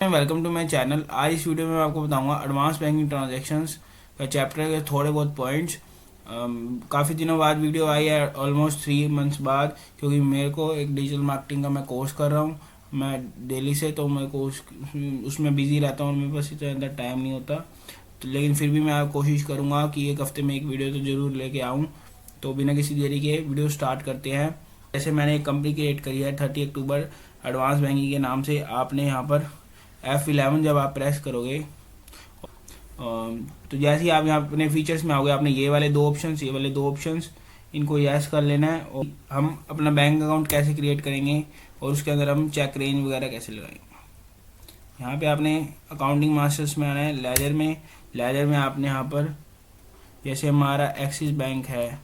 Welcome to my channel. आज इस video में मैं आपको बताऊंगा एडवांस बैंकिंग ट्रांजैक्शंस का चैप्टर के थोड़े बहुत पॉइंट्स। काफ़ी दिनों बाद वीडियो आई है, ऑलमोस्ट 3 मंथ्स बाद, क्योंकि मेरे को एक डिजिटल मार्केटिंग का मैं कोर्स कर रहा हूँ मैं दिल्ली से, तो मैं कोर्स उसमें बिजी रहता हूँ और मेरे पास इतना ज़्यादा टाइम नहीं होता। तो लेकिन फिर भी मैं कोशिश करूँगा कि एक हफ्ते में एक वीडियो तो ज़रूर लेके आऊँ। तो बिना किसी देरी के वीडियो स्टार्ट करते हैं। जैसे मैंने एक कंपनी क्रिएट करी है 30 अक्टूबर एडवांस बैंकिंग के नाम से। आपने यहाँ पर F11 जब आप प्रेस करोगे तो जैसे ही आप यहाँ अपने फीचर्स में आओगे, आपने ये वाले दो ऑप्शंस इनको यस कर लेना है। और हम अपना बैंक अकाउंट कैसे क्रिएट करेंगे और उसके अंदर हम चेक रेंज वगैरह कैसे लगाएंगे। यहाँ पे आपने अकाउंटिंग मास्टर्स में आना है, लेजर में आपने यहाँ पर, जैसे हमारा एक्सिस बैंक है,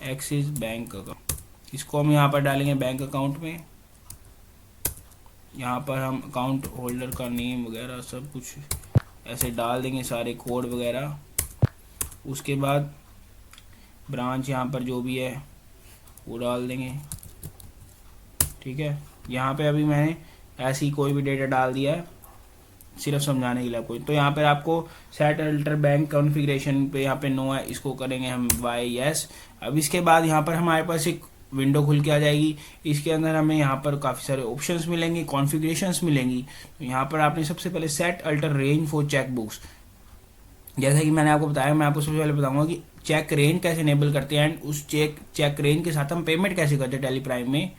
एक्सिस बैंक अकाउंट, इसको हम यहाँ पर डालेंगे बैंक अकाउंट में। यहाँ पर हम अकाउंट होल्डर का नेम वगैरह सब कुछ ऐसे डाल देंगे, सारे कोड वगैरह। उसके बाद ब्रांच यहाँ पर जो भी है वो डाल देंगे, ठीक है। यहाँ पे अभी मैंने ऐसे ही कोई भी डेटा डाल दिया है सिर्फ समझाने के लिए आपको। तो यहाँ पर आपको सेट अल्टर बैंक कॉन्फ़िगरेशन पे यहाँ पे नो है, इसको करेंगे हम वाई यस। अब इसके बाद यहाँ पर हमारे पास एक विंडो खुल के आ जाएगी। इसके अंदर हमें यहाँ पर काफ़ी सारे ऑप्शंस मिलेंगे, कॉन्फ़िगरेशंस मिलेंगी। तो यहाँ पर आपने सबसे पहले set alter range for check books, जैसा कि मैंने आपको बताया, मैं आपको सबसे पहले बताऊंगा कि चेक रेंज कैसे इनेबल करते हैं एंड उस चेक रेंज के साथ हम पेमेंट कैसे करते हैं टेली प्राइम में।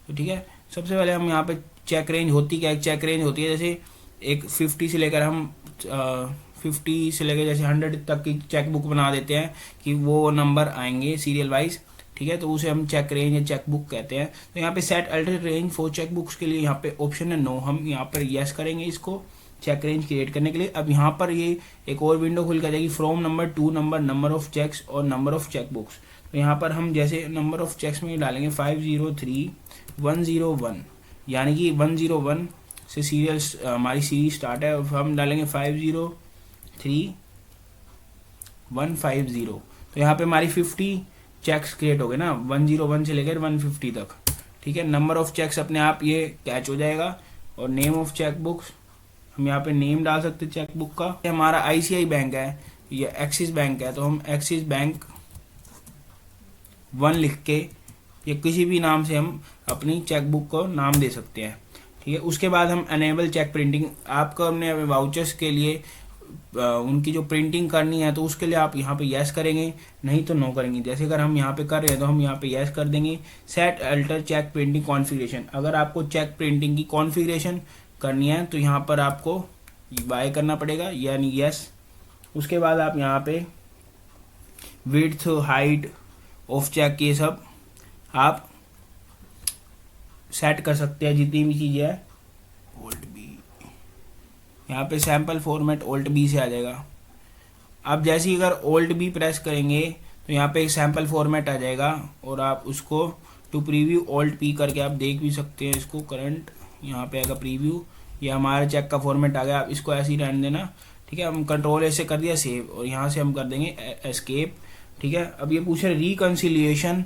तो ठीक है, सबसे पहले हम यहाँ पे चेक रेंज होती क्या है। चेक रेंज होती है जैसे एक 50 से लेकर हम 50 से लेकर जैसे 100 तक की चेक बुक बना देते हैं कि वो नंबर आएंगे सीरियल वाइज, ठीक है। तो उसे हम चेक रेंज या चेक बुक कहते हैं। तो यहाँ पे set alter range for check books के लिए यहाँ पे ऑप्शन है नो, हम यहाँ पर यस करेंगे इसको चेक रेंज क्रिएट करने के लिए। अब यहाँ पर ये एक और विंडो खुल कर जाएगी, from number to number of checks और नंबर ऑफ चेक बुक्स। तो यहाँ पर हम जैसे नंबर ऑफ चेक्स में डालेंगे 503101, यानी कि 101 से सीरियल हमारी सीरीज स्टार्ट है, और हम डालेंगे 503150। तो यहाँ पे हमारी 50 चेक्स क्रिएट हो गए ना, 101 से लेकर 150 तक, ठीक है। नंबर ऑफ चेक्स अपने आप ये कैच हो जाएगा। और नेम ऑफ चेक बुक्स, हम यहाँ पे नेम डाल सकते हैं चेक बुक का। हमारा आईसीआई बैंक है या एक्सिस बैंक है, तो हम एक्सिस बैंक 1 लिख के या किसी भी नाम से हम अपनी चेक बुक को नाम दे सकते हैं, ठीक है। उसके बाद हम अनेबल चेक प्रिंटिंग, आपको हमने वाउचर्स के लिए उनकी जो प्रिंटिंग करनी है तो उसके लिए आप यहाँ पे यस करेंगे, नहीं तो नो करेंगे। जैसे अगर हम यहाँ पे कर रहे हैं तो हम यहाँ पे यस कर देंगे। Set alter check printing configuration, अगर आपको चेक प्रिंटिंग की कॉन्फ़िगरेशन करनी है तो यहाँ पर आपको बाय करना पड़ेगा, यानी यस। उसके बाद आप यहाँ पे विड्थ हाइट ऑफ चेक ये सब आप सेट कर सकते हैं, जितनी भी चीज़ें है। ओल्ट बी, यहाँ पे सैम्पल फॉर्मेट ओल्ट बी से आ जाएगा। आप जैसे ही अगर ओल्ट बी प्रेस करेंगे तो यहाँ पे एक सैम्पल फॉर्मेट आ जाएगा, और आप उसको टू प्रीव्यू ओल्ट पी करके आप देख भी सकते हैं इसको। करंट यहाँ पे आएगा प्रीव्यू, ये हमारा चेक का फॉर्मेट आ गया। आप इसको ऐसे ही रहने देना, ठीक है। हम कंट्रोल ऐसे कर दिया सेव, और यहाँ से हम कर देंगे एस्केप, ठीक है। अब ये पूछ रहे रिकन्सिलिएशन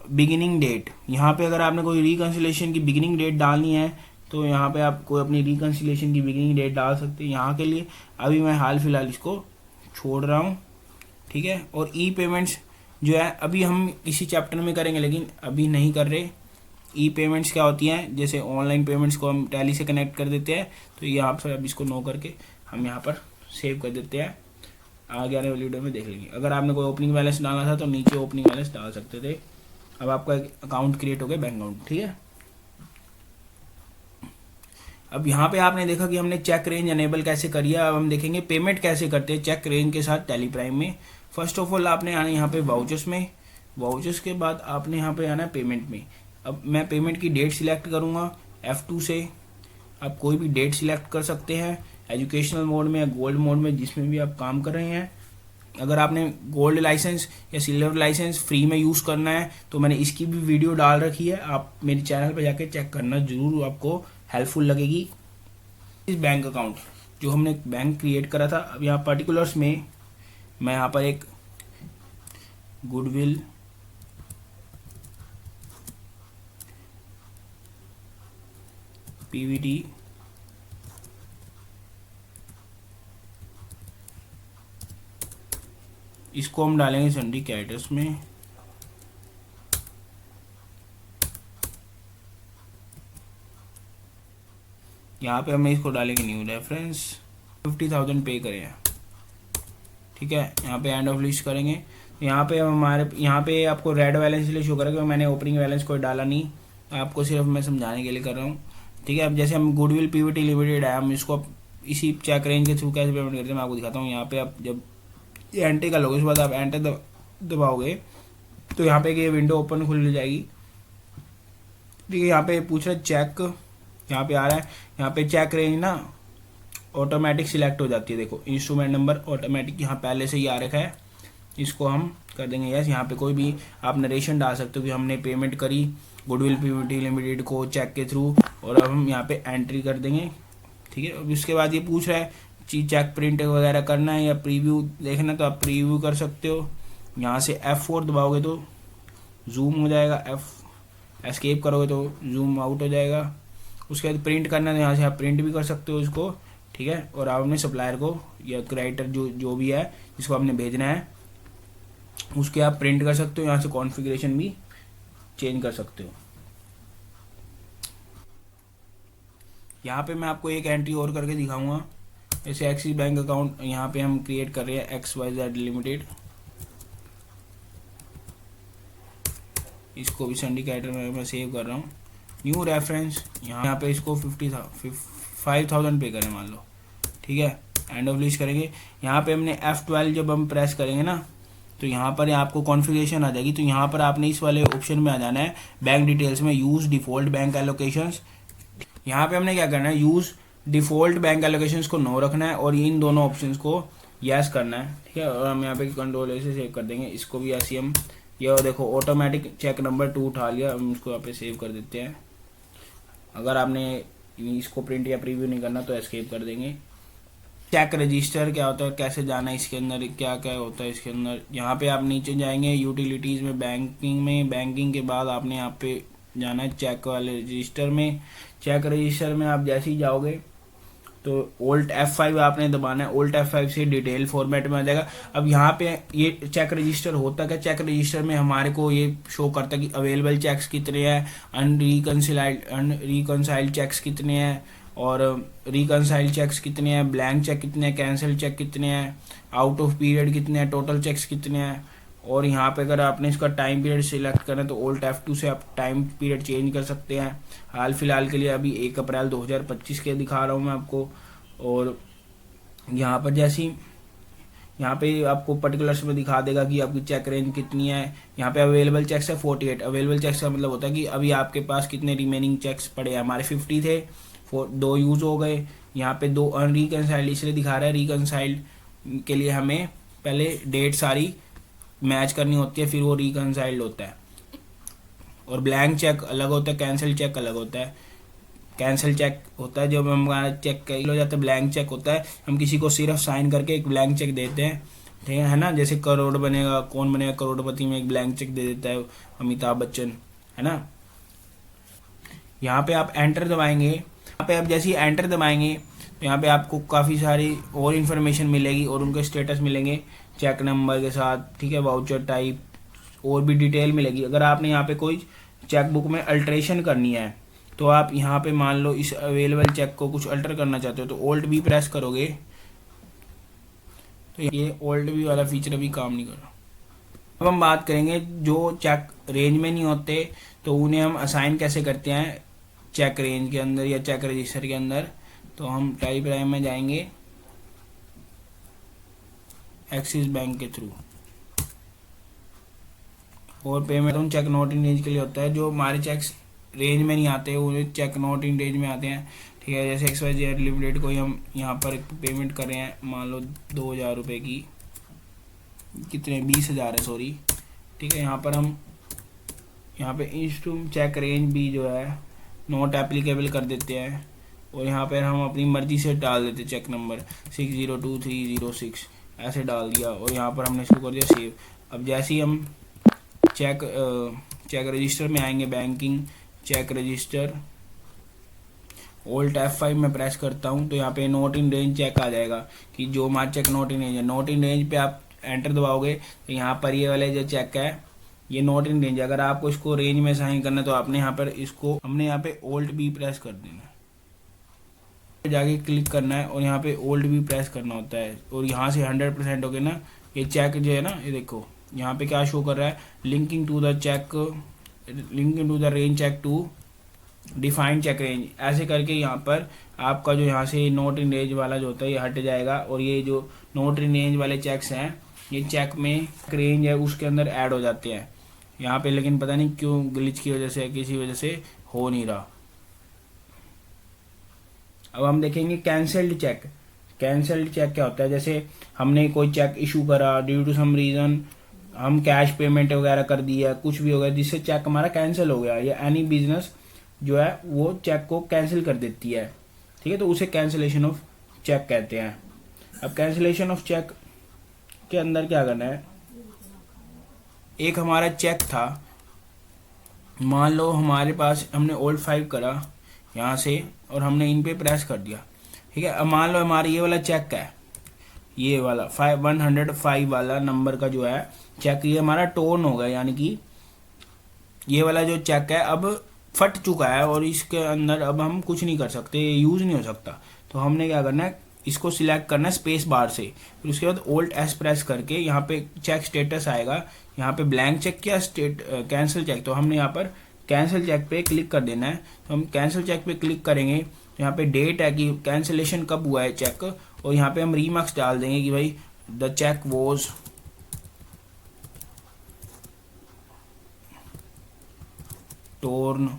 बिगिनिंग डेट, यहाँ पे अगर आपने कोई रिकन्सिलिएशन की बिगिनिंग डेट डालनी है तो यहाँ पे आप कोई अपनी रिकन्सिलिएशन की बिगिनिंग डेट डाल सकते हैं। यहाँ के लिए अभी मैं हाल फिलहाल इसको छोड़ रहा हूँ, ठीक है। और ई पेमेंट्स जो है अभी हम इसी चैप्टर में करेंगे, लेकिन अभी नहीं कर रहे। ई पेमेंट्स क्या होती हैं, जैसे ऑनलाइन पेमेंट्स को हम टैली से कनेक्ट कर देते हैं, तो ये आप सब इसको नो करके हम यहाँ पर सेव कर देते हैं। आगे आने वाली वीडियो में देख लेंगे। अगर आपने कोई ओपनिंग बैलेंस डालना था तो नीचे ओपनिंग बैलेंस डाल सकते थे। अब आपका एक अकाउंट क्रिएट हो गया, बैंक अकाउंट, ठीक है। अब यहाँ पे आपने देखा कि हमने चेक रेंज अनेबल कैसे करी है। अब हम देखेंगे पेमेंट कैसे करते हैं चेक रेंज के साथ टेली प्राइम में। फर्स्ट ऑफ ऑल आपने आना यहाँ पे वाउचर्स में, वाउचर्स के बाद आपने यहाँ पे आना है पेमेंट में। अब मैं पेमेंट की डेट सिलेक्ट करूँगा F2 से। आप कोई भी डेट सिलेक्ट कर सकते हैं, एजुकेशनल मोड में या गोल्ड मोड में, जिसमें भी आप काम कर रहे हैं। अगर आपने गोल्ड लाइसेंस या सिल्वर लाइसेंस फ्री में यूज़ करना है तो मैंने इसकी भी वीडियो डाल रखी है, आप मेरे चैनल पर जाके चेक करना जरूर, आपको हेल्पफुल लगेगी। इस बैंक अकाउंट जो हमने बैंक क्रिएट करा था, अब यहाँ पर्टिकुलर्स में मैं यहाँ पर एक गुडविल पीवीटी इसको हम डालेंगे सिंडिकेटर्स में। यहाँ पे हमें इसको डालेंगे न्यू रेफरेंस, 50,000 पे करें, ठीक है। यहाँ पे एंड ऑफ लिस्ट करेंगे। यहाँ पे हमारे यहाँ पे आपको रेड बैलेंस इसलिए शो करेगा, मैंने ओपनिंग बैलेंस कोई डाला नहीं, आपको सिर्फ मैं समझाने के लिए कर रहा हूँ, ठीक है। अब जैसे हम गुडविल पीवीटी लिमिटेड है, हम इसको इसी चेक रेंज के थ्रू कैसे पेमेंट करते हैं मैं आपको दिखाता हूँ। यहाँ पे आप जब एंटर कर लोगे उसके बाद आप एंटर दबाओगे तो यहाँ पे ये विंडो ओपन खुल जाएगी, ठीक है। यहाँ पे पूछ रहा है चेक, यहाँ पे आ रहा है, यहाँ पे चेक रेंज ना ऑटोमेटिक सिलेक्ट हो जाती है, देखो इंस्ट्रूमेंट नंबर ऑटोमेटिक यहाँ पहले से ही आ रखा है, इसको हम कर देंगे यस। यहाँ पे कोई भी आप नरेशन डाल सकते हो कि हमने पेमेंट करी गुडविल पीवीटी लिमिटेड को चेक के थ्रू, और अब हम यहाँ पे एंट्री कर देंगे, ठीक है। अब इसके बाद ये पूछ रहा है चेक प्रिंट वगैरह करना है या प्रीव्यू देखना, तो आप प्रीव्यू कर सकते हो। यहाँ से F4 दबाओगे तो जूम हो जाएगा, एस्केप करोगे तो जूम आउट हो जाएगा। उसके बाद प्रिंट करना है, यहाँ से आप प्रिंट भी कर सकते हो इसको, ठीक है। और आप अपने सप्लायर को या क्रेडिटर जो भी है जिसको आपने भेजना है उसके आप प्रिंट कर सकते हो, यहाँ से कॉन्फ़िगरेशन भी चेंज कर सकते हो। यहाँ पे मैं आपको एक एंट्री और करके दिखाऊंगा, जैसे एक्सिस बैंक अकाउंट यहाँ पे हम क्रिएट कर रहे हैं XYZ लिमिटेड, इसको भी सिंडिकेटर में मैं सेव कर रहा हूँ। न्यू रेफरेंस, यहाँ पे इसको 5,000 पे करें मान लो, ठीक है। एंड ऑफ लिस्ट करेंगे। यहाँ पे हमने F12 जब हम प्रेस करेंगे ना तो यहाँ पर आपको कॉन्फ़िगरेशन आ जाएगी, तो यहाँ पर आपने इस वाले ऑप्शन में आ जाना है बैंक डिटेल्स में, यूज़ डिफ़ॉल्ट बैंक एलोकेशंस। यहाँ पे हमने क्या करना है, यूज़ डिफ़ॉल्ट बैंक एलोकेशंस को नो रखना है और इन दोनों ऑप्शंस को यस करना है, ठीक है। और हम यहाँ पे कंट्रोल से सेव कर देंगे, इसको भी ऐसे हम ये देखो ऑटोमेटिक चेक नंबर 2 उठा लिया, हम इसको यहाँ पे सेव कर देते हैं। अगर आपने इसको प्रिंट या प्रीव्यू नहीं करना तो एस्केप कर देंगे। चेक रजिस्टर क्या होता है, कैसे जाना है इसके अंदर, क्या क्या होता है इसके अंदर। यहाँ पे आप नीचे जाएंगे यूटिलिटीज़ में, बैंकिंग के बाद आपने यहाँ पे जाना है चेक वाले रजिस्टर में। चेक रजिस्टर में आप जैसे ही जाओगे तो Alt F5 आपने दबाना है, Alt F5 से डिटेल फॉर्मेट में आ जाएगा। अब यहाँ पे ये चेक रजिस्टर होता क्या, चेक रजिस्टर में हमारे को ये शो करता है कि अवेलेबल चेक्स कितने हैं, अनरिकनसाइल्ड चेक्स कितने हैं और रिकनसाइल्ड चेक्स कितने हैं, ब्लैंक चेक कितने हैं, कैंसिल चेक कितने हैं, आउट ऑफ पीरियड कितने हैं, टोटल चेक्स कितने हैं। और यहाँ पे अगर आपने इसका टाइम पीरियड सिलेक्ट करना है तो Alt F2 से आप टाइम पीरियड चेंज कर सकते हैं। हाल फिलहाल के लिए अभी 1 अप्रैल 2025 के दिखा रहा हूँ मैं आपको। और यहाँ पर जैसी यहाँ पे आपको पर्टिकुलर्स में दिखा देगा कि आपकी चेक रेंज कितनी है। यहाँ पे अवेलेबल चेक्स है 48। अवेलेबल चेक्स का मतलब होता है कि अभी आपके पास कितने रिमेनिंग चेक्स पड़े हैं। हमारे 50 थे, 2 यूज़ हो गए। यहाँ पे 2 अनरिकनसाइल्ड इसलिए दिखा रहा है, रिकनसाइल्ड के लिए हमें पहले डेट सारी मैच करनी होती है, फिर वो रिकनसाइल्ड होता है। और ब्लैंक चेक अलग होता है, कैंसिल चेक अलग होता है। कैंसिल चेक होता है जब हमारा चेक कैंसिल हो जाता है, ब्लैंक चेक होता है हम किसी को सिर्फ साइन करके एक ब्लैंक चेक देते हैं, ठीक है ना। जैसे करोड़ बनेगा, कौन बनेगा करोड़पति में एक ब्लैंक चेक दे देता है अमिताभ बच्चन, है ना। यहाँ पे आप एंटर दबाएंगे, यहाँ पे आप जैसे ही एंटर दबाएंगे तो यहाँ पे आपको काफ़ी सारी और इन्फॉर्मेशन मिलेगी और उनके स्टेटस मिलेंगे चेक नंबर के साथ, ठीक है। वाउचर टाइप और भी डिटेल मिलेगी। अगर आपने यहाँ पे कोई चेक बुक में अल्ट्रेशन करनी है तो आप यहाँ पे मान लो इस अवेलेबल चेक को कुछ अल्टर करना चाहते हो तो Alt V प्रेस करोगे तो ये Alt V वाला फीचर अभी काम नहीं कर रहा। अब हम बात करेंगे जो चेक रेंज में नहीं होते तो उन्हें हम असाइन कैसे करते हैं चेक रेंज के अंदर या चेक रजिस्टर के अंदर। तो हम टाइप राइम में जाएंगे एक्सिस बैंक के थ्रू, और payment check not in range के लिए होता है। जो हमारे चेक्स रेंज में नहीं आते उन्हें चेक नॉट इन रेंज में आते हैं, ठीक है। जैसे XYZ लिमिटेड को ही हम यहाँ पर पेमेंट कर रहे हैं मान लो 2,000 रुपये की, कितने 20,000 है सॉरी, ठीक है। यहाँ पर हम यहाँ पे इंस्टूम चेक रेंज भी जो है नॉट एप्लीकेबल कर देते हैं और यहाँ पर हम अपनी मर्जी से डाल देते चेक नंबर 602306 ऐसे डाल दिया और यहाँ पर हमने इसको कर दिया सेव। अब जैसे ही हम चेक रजिस्टर में आएंगे, banking check register, Alt F5 में प्रेस करता हूँ तो यहाँ पे नॉट इन रेंज चेक आ जाएगा कि जो हमारा चेक नॉट इन रेंज है। नॉट इन रेंज पे आप एंटर दबाओगे तो यहाँ पर ये वाले जो चेक है ये नॉट इन रेंज। अगर आपको इसको रेंज में साइन करना है तो आपने यहाँ पर इसको हमने यहाँ पे ओल्ट भी प्रेस कर देना है, जाके क्लिक करना है और यहाँ पे ओल्ड भी प्रेस करना होता है और यहाँ से 100% हो गया ना। ये चेक जो है ना, ये देखो यहाँ पे क्या शो कर रहा है, linking to the check, linking to the range check to defined check range. ऐसे करके यहाँ पर आपका जो यहाँ से नोट इन रेंज वाला जो होता है ये हट जाएगा और ये जो नोट इन रेंज वाले चेक्स हैं ये चेक में रेंज है उसके अंदर ऐड हो जाते हैं यहाँ पे। लेकिन पता नहीं क्यों ग्लिच की वजह से किसी वजह से हो नहीं रहा। अब हम देखेंगे कैंसल्ड चेक। कैंसल्ड चेक क्या होता है, जैसे हमने कोई चेक इशू करा ड्यू टू सम रीज़न, हम कैश पेमेंट वगैरह कर दिया, कुछ भी हो गया जिससे चेक हमारा कैंसिल हो गया, या एनी बिजनेस जो है वो चेक को कैंसिल कर देती है, ठीक है, तो उसे कैंसिलेशन ऑफ चेक कहते हैं। अब कैंसिलेशन ऑफ चेक के अंदर क्या करना है, एक हमारा चेक था, मान लो हमारे पास हमने ओल्ड 5 करा यहाँ से और हमने इन पे प्रेस कर दिया, ठीक है। अब मान लो हमारा ये वाला चेक है, ये वाला 105 वाला नंबर का जो है चेक, ये हमारा टोन हो गया, यानी कि ये वाला जो चेक है अब फट चुका है और इसके अंदर अब हम कुछ नहीं कर सकते, यूज़ नहीं हो सकता। तो हमने क्या करना है, इसको सिलेक्ट करना है स्पेस बार से, फिर उसके बाद ओल्ट एस प्रेस करके यहाँ पे चेक स्टेटस आएगा, यहाँ पे ब्लैंक चेक या कैंसिल चेक, तो हमने यहाँ पर कैंसिल चेक पे क्लिक कर देना है। तो हम कैंसिल चेक पे क्लिक करेंगे तो यहाँ पे डेट है कि कैंसिलेशन कब हुआ है चेक, और यहाँ पे हम रीमार्क्स डाल देंगे कि भाई द चेक वॉज टोर्न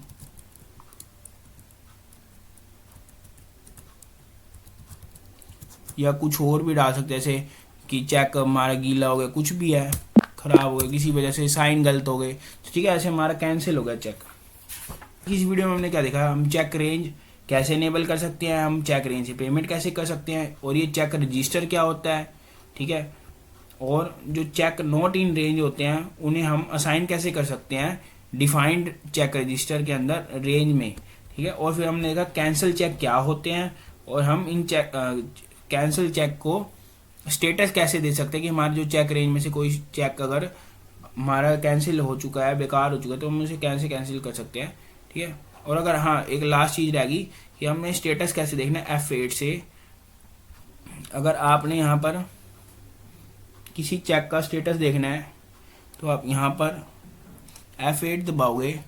या कुछ और भी डाल सकते हैं, जैसे कि चेक हमारा गीला हो गया, कुछ भी है खराब हो गया किसी वजह से, साइन गलत हो गए, तो ठीक है, ऐसे हमारा कैंसिल हो गया चेक। इस वीडियो में हमने क्या देखा, हम चेक रेंज कैसे इनेबल कर सकते हैं, हम चेक रेंज से पेमेंट कैसे कर सकते हैं, और ये चेक रजिस्टर क्या होता है, ठीक है, और जो चेक नॉट इन रेंज होते हैं उन्हें हम असाइन कैसे कर सकते हैं डिफाइंड चेक रजिस्टर के अंदर रेंज में, ठीक है। और फिर हमने देखा कैंसिल चेक क्या होते हैं और हम इन चेक कैंसिल चेक को स्टेटस कैसे दे सकते हैं कि हमारे जो चेक रेंज में से कोई चेक अगर हमारा कैंसिल हो चुका है, बेकार हो चुका है, तो हम उसे कैसे कैंसिल कर सकते हैं, ठीक है। और अगर हाँ एक लास्ट चीज़ रहेगी कि हमने स्टेटस कैसे देखना है F8 से। अगर आपने यहाँ पर किसी चेक का स्टेटस देखना है तो आप यहाँ पर F8 दबाओगे,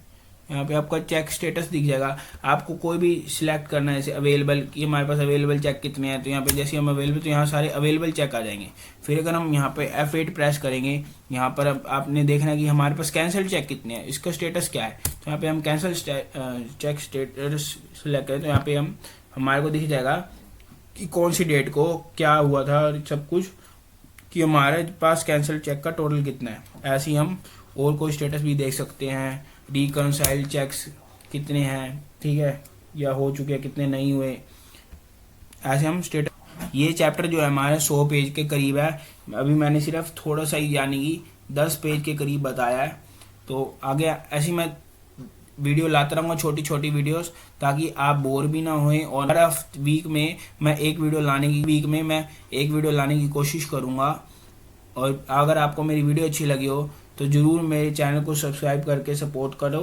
यहाँ पे आपका चेक स्टेटस दिख जाएगा। आपको कोई भी सिलेक्ट करना है, जैसे अवेलेबल कि हमारे पास अवेलेबल चेक कितने हैं, तो यहाँ पे जैसे हम अवेलेबल, तो यहाँ सारे अवेलेबल चेक आ जाएंगे। फिर अगर हम यहाँ पे F8 प्रेस करेंगे, यहाँ पर अब आपने देखना है कि हमारे पास कैंसिल चेक कितने हैं, इसका स्टेटस क्या है, तो यहाँ पे हम कैंसिल चेक स्टेटस सेलेक्ट करें तो यहाँ पे हमारे को दिख जाएगा कि कौन सी डेट को क्या हुआ था और सब कुछ, कि हमारे पास कैंसिल चेक का टोटल कितना है। ऐसे ही हम और कोई स्टेटस भी देख सकते हैं, रिकनसाइल चेक्स कितने हैं, ठीक है, या हो चुके हैं कितने नहीं हुए, ऐसे हम स्टेटस। ये चैप्टर जो है हमारे 100 पेज के करीब है, अभी मैंने सिर्फ थोड़ा सा ही यानी कि 10 पेज के करीब बताया है। तो आगे ऐसी मैं वीडियो लाता रहूँगा, छोटी छोटी वीडियोस, ताकि आप बोर भी ना होएं, और हर वीक में मैं एक वीडियो लाने की कोशिश करूँगा। और अगर आपको मेरी वीडियो अच्छी लगी हो तो ज़रूर मेरे चैनल को सब्सक्राइब करके सपोर्ट करो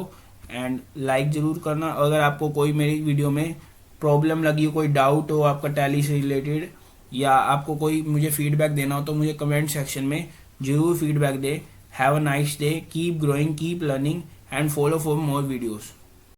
एंड लाइक ज़रूर करना। अगर आपको कोई मेरी वीडियो में प्रॉब्लम लगी हो, कोई डाउट हो आपका टैली से रिलेटेड, या आपको कोई मुझे फीडबैक देना हो, तो मुझे कमेंट सेक्शन में ज़रूर feedback they. Have a nice day, keep growing, keep learning and follow for more videos.